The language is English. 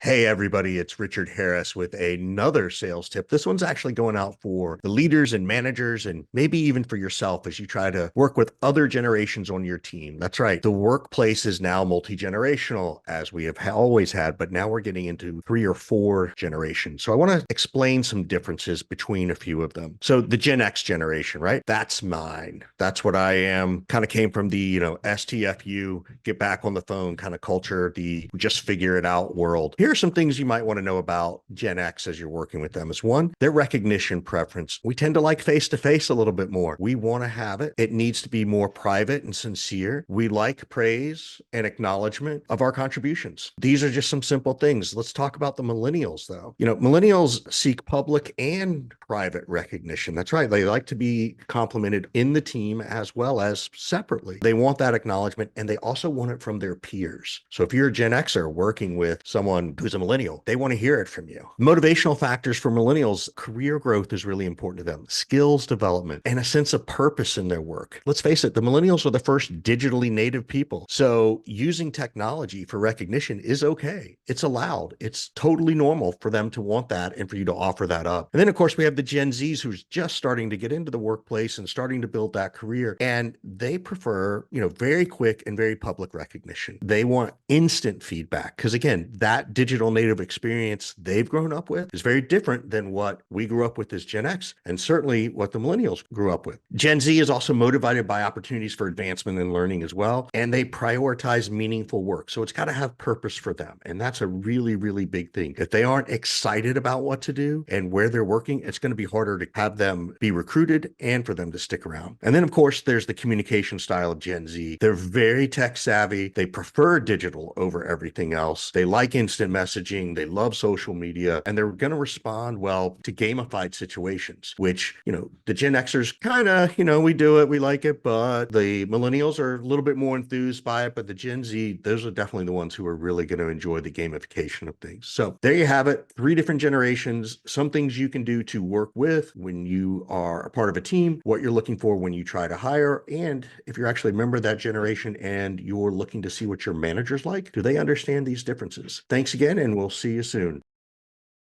Hey, everybody, it's Richard Harris with another sales tip. This one's actually going out for the leaders and managers, and maybe even for yourself as you try to work with other generations on your team. That's right. The workplace is now multi-generational, as we have always had, but now we're getting into 3 or 4 generations. So I want to explain some differences between a few of them. So the Gen X generation, right? That's mine. That's what I am. Kind of came from the, STFU, get back on the phone kind of culture, the just figure it out world. Here are some things you might want to know about Gen X as you're working with them. Is one, their recognition preference. We tend to like face to face a little bit more. We want to have it. It needs to be more private and sincere. We like praise and acknowledgement of our contributions. These are just some simple things. Let's talk about the millennials, though. Millennials seek public and private recognition. That's right. They like to be complimented in the team as well as separately. They want that acknowledgement, and they also want it from their peers. So if you're a Gen Xer working with someone who's a millennial, they want to hear it from you. Motivational factors for millennials: career growth is really important to them, skills development, and a sense of purpose in their work. Let's face it, the millennials are the first digitally native people. So using technology for recognition is okay. It's allowed. It's totally normal for them to want that and for you to offer that up. And then, of course, we have the Gen Zs who's just starting to get into the workplace and starting to build that career. And they prefer, very quick and very public recognition. They want instant feedback because, again, that digital native experience they've grown up with is very different than what we grew up with as Gen X, and certainly what the millennials grew up with. Gen Z is also motivated by opportunities for advancement and learning as well, and they prioritize meaningful work. So it's got to have purpose for them, and that's a really, really big thing. If they aren't excited about what to do and where they're working, it's going to be harder to have them be recruited and for them to stick around. And then, of course, there's the communication style of Gen Z. They're very tech savvy. They prefer digital over everything else. They like instant messaging. They love social media, and they're going to respond well to gamified situations, which, the Gen Xers kind of, we do it, we like it, but the millennials are a little bit more enthused by it. But the Gen Z, those are definitely the ones who are really going to enjoy the gamification of things. So there you have it. 3 different generations, some things you can do to work with when you are a part of a team, what you're looking for when you try to hire, and if you're actually a member of that generation and you're looking to see what your manager's like, do they understand these differences? Thanks again, and we'll see you soon.